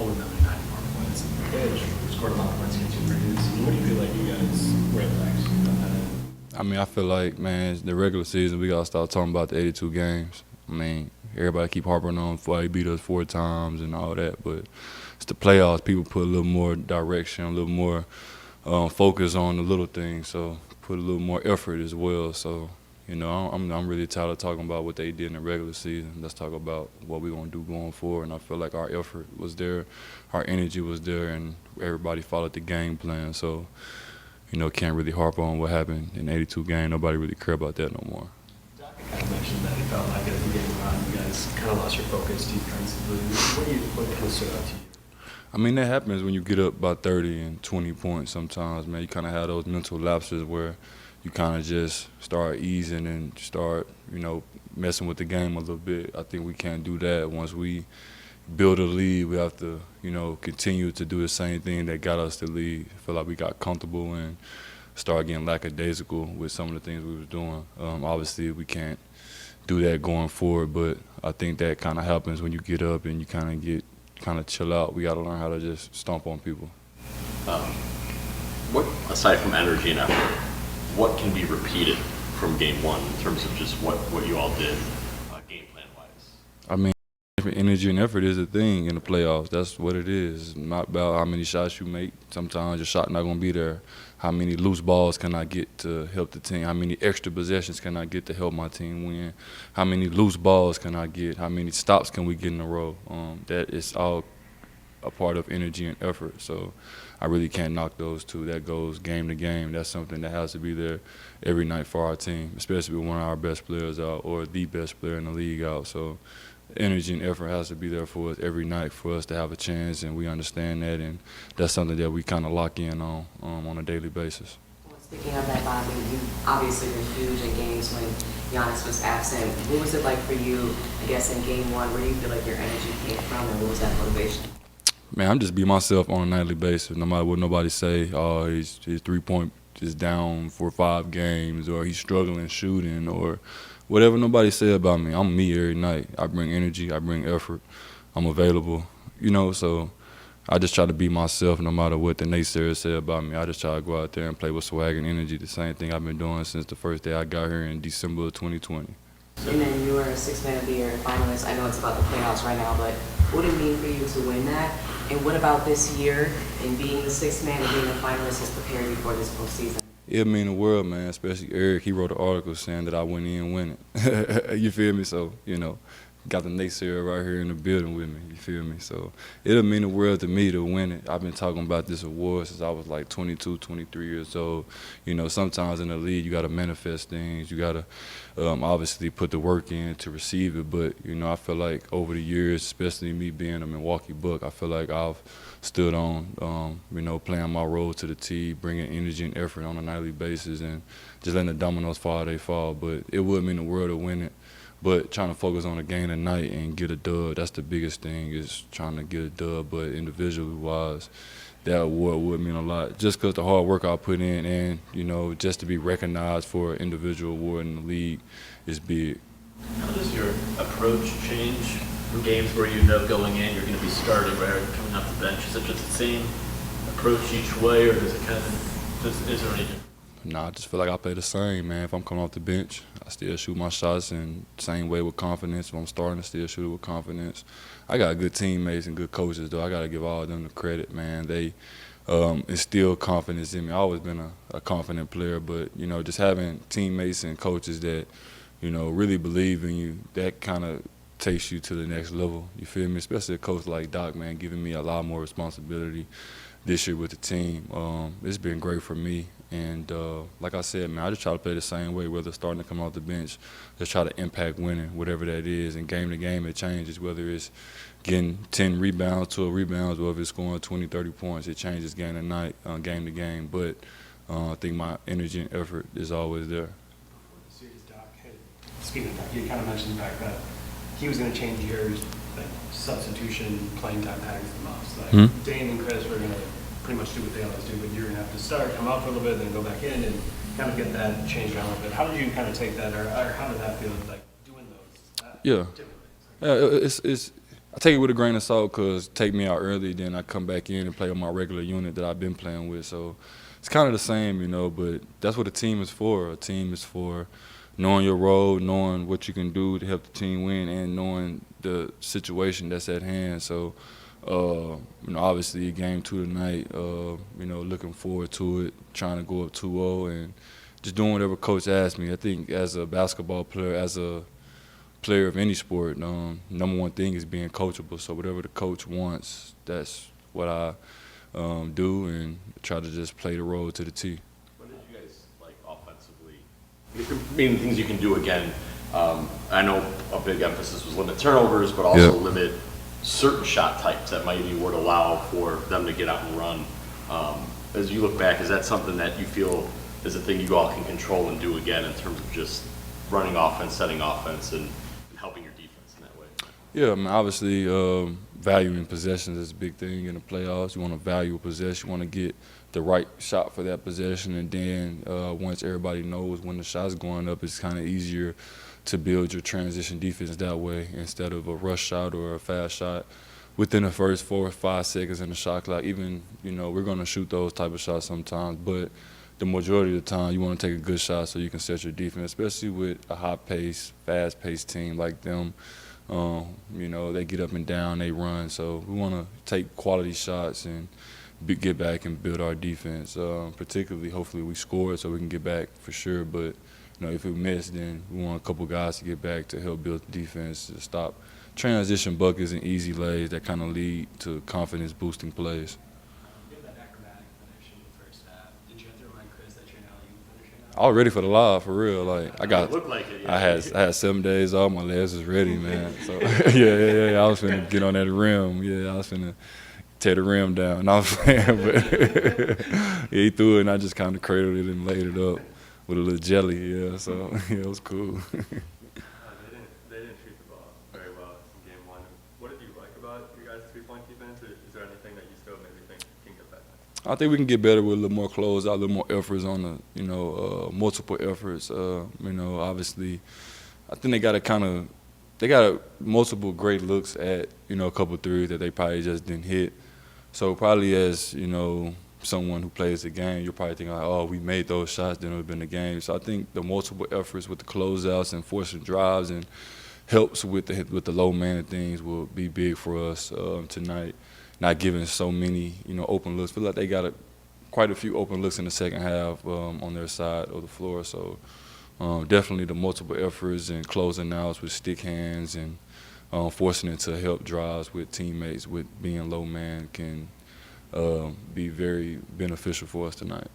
Only another 90 more points. They scored a lot of points against you pretty good. What do you feel like you guys were able to execute on that end? I mean, I feel like, man, the regular season, we got to start talking about the 82 games. I mean, everybody keep harping on why he beat us 4 times and all that, but it's the playoffs. People put a little more direction, a little more focus on the little things, so put a little more effort as well. So, you know, I'm really tired of talking about what they did in the regular season. Let's talk about what we're going to do going forward, and I feel like our effort was there, our energy was there, and everybody followed the game plan. So, you know, can't really harp on what happened in 82 games. Nobody really care about that no more. Doc kind of mentioned that he felt like as the game went on, you guys kind of lost your focus defensively. What kind of stood out to you? I mean, that happens when you get up by 30 and 20 points sometimes, man. You kind of have those mental lapses where you kind of just start easing and start, you know, messing with the game a little bit. I think we can't do that. Once we build a lead, we have to, you know, continue to do the same thing that got us the lead. I feel like we got comfortable and start getting lackadaisical with some of the things we was doing. Obviously, we can't do that going forward, but I think that kind of happens when you get up and you kind of chill out. We got to learn how to just stomp on people. What, aside from energy and effort, what can be repeated from game one in terms of just what you all did game plan-wise? I mean, energy and effort is a thing in the playoffs. That's what it is. It's not about how many shots you make. Sometimes your shot not going to be there. How many loose balls can I get to help the team? How many extra possessions can I get to help my team win? How many loose balls can I get? How many stops can we get in a row? That is all a part of energy and effort. So I really can't knock those two. That goes game to game. That's something that has to be there every night for our team, especially with one of our best players out or the best player in the league out. So energy and effort has to be there for us every night for us to have a chance, and we understand that, and that's something that we kind of lock in on a daily basis. Well, speaking of that, Bobby, you obviously were huge in games when Giannis was absent. What was it like for you, I guess, in game one? Where do you feel like your energy came from, and what was that motivation? Man, I'm just be myself on a nightly basis, no matter what nobody say. Oh, his 3-point is down for 5 games, or he's struggling shooting, or whatever nobody say about me. I'm me every night. I bring energy, I bring effort, I'm available, you know, so I just try to be myself no matter what the naysayers say about me. I just try to go out there and play with swag and energy, the same thing I've been doing since the first day I got here in December of 2020. And then you were a Six-Man of the Year finalist. I know it's about the playoffs right now, but what did it mean for you to win that? And what about this year and being the Sixth Man and being a finalist has prepared you for this postseason? It mean the world, man, especially Eric. He wrote an article saying that I went in and win it. You feel me? So, you know, got the naysayer right here in the building with me. You feel me? So it'll mean the world to me to win it. I've been talking about this award since I was like 22, 23 years old. You know, sometimes in the league you got to manifest things. You got to obviously put the work in to receive it. But, you know, I feel like over the years, especially me being a Milwaukee Buck, I feel like I've stood on, you know, playing my role to the T, bringing energy and effort on a nightly basis, and just letting the dominoes fall how they fall. But it would mean the world to win it. But trying to focus on the game tonight and get a dub, that's the biggest thing, is trying to get a dub. But individually-wise, that award would mean a lot. Just because the hard work I put in and, you know, just to be recognized for an individual award in the league is big. How does your approach change from games where you know going in you're going to be starting rather than coming off the bench? Is it just the same approach each way, or does it kind of, is there any difference? Nah, I just feel like I play the same, man. If I'm coming off the bench, I still shoot my shots and same way with confidence. If I'm starting, I still shoot it with confidence. I got good teammates and good coaches, though. I got to give all of them the credit, man. They instill confidence in me. I've always been a confident player, but, you know, just having teammates and coaches that, you know, really believe in you, that kind of takes you to the next level. You feel me? Especially a coach like Doc, man, giving me a lot more responsibility this year with the team. It's been great for me. And like I said, man, I just try to play the same way, whether starting to come off the bench, just try to impact winning, whatever that is. And game to game, it changes, whether it's getting 10 rebounds, 12 rebounds, or if it's scoring 20, 30 points. It changes game to night, game to game. But I think my energy and effort is always there. Before the series, Doc, speaking of Doc, you kind of mentioned the fact that he was going to change yours, like substitution, playing time patterns the most. Like Dame and Chris were going to pretty much do what they always do, but you're going to have to start, come out for a little bit, then go back in and kind of get that changed around a little bit. How did you kind of take that, or how did that feel, like doing those different things? Yeah, I take it with a grain of salt because take me out early, then I come back in and play with my regular unit that I've been playing with. So it's kind of the same, you know, but that's what a team is for. A team is for knowing your role, knowing what you can do to help the team win, and knowing the situation that's at hand. So, you know, obviously game 2 tonight, you know, looking forward to it, trying to go up 2-0 and just doing whatever coach asks me. I think as a basketball player, as a player of any sport, number one thing is being coachable. So whatever the coach wants, that's what I do, and try to just play the role to the T. What did you guys like offensively? I mean, things you can do again. I know a big emphasis was limit turnovers, but also limit certain shot types that maybe would allow for them to get out and run. As you look back, is that something that you feel is a thing you all can control and do again in terms of just running offense, setting offense, and helping your defense in that way? Yeah, I mean, obviously valuing possessions is a big thing in the playoffs. You want to value a possession. You want to get the right shot for that possession, and then once everybody knows when the shot's going up, it's kind of easier to build your transition defense that way instead of a rush shot or a fast shot within the first 4 or 5 seconds in the shot clock. Even, you know, we're going to shoot those type of shots sometimes, but the majority of the time you want to take a good shot so you can set your defense, especially with a high-paced, fast-paced team like them. You know, they get up and down, they run. So we want to take quality shots and get back and build our defense. Particularly, hopefully we score so we can get back for sure. But, you know, if we miss, then we want a couple guys to get back to help build the defense, to stop transition buckets and easy lays that kind of lead to confidence-boosting plays. You had that acrobatic finish in the first half. Did you have to remind Chris that you're now finishing up? I was ready for the live, for real. Like It looked like it, yeah. I had 7 days off. My legs was ready, man. So yeah. I was finna get on that rim. Yeah, I was finna tear the rim down. And I was playing, but yeah, he threw it, and I just kind of cradled it and laid it up with a little jelly. Yeah, so yeah, it was cool. They didn't shoot the ball very well in game 1. What did you like about your guys' three-point defense? Or is there anything that you still maybe think can get better? I think we can get better with a little more closeout, a little more efforts on the, you know, multiple efforts. You know, obviously, I think they got multiple great looks at, you know, a couple threes that they probably just didn't hit. So probably as, you know, someone who plays the game, you're probably thinking like, oh, we made those shots, then it would have been the game. So I think the multiple efforts with the closeouts and forcing drives and helps with the low man things will be big for us tonight. Not giving so many, you know, open looks. Feel like they got quite a few open looks in the second half on their side of the floor. So definitely the multiple efforts and closing outs with stick hands and forcing it to help drives with teammates with being low man can be very beneficial for us tonight.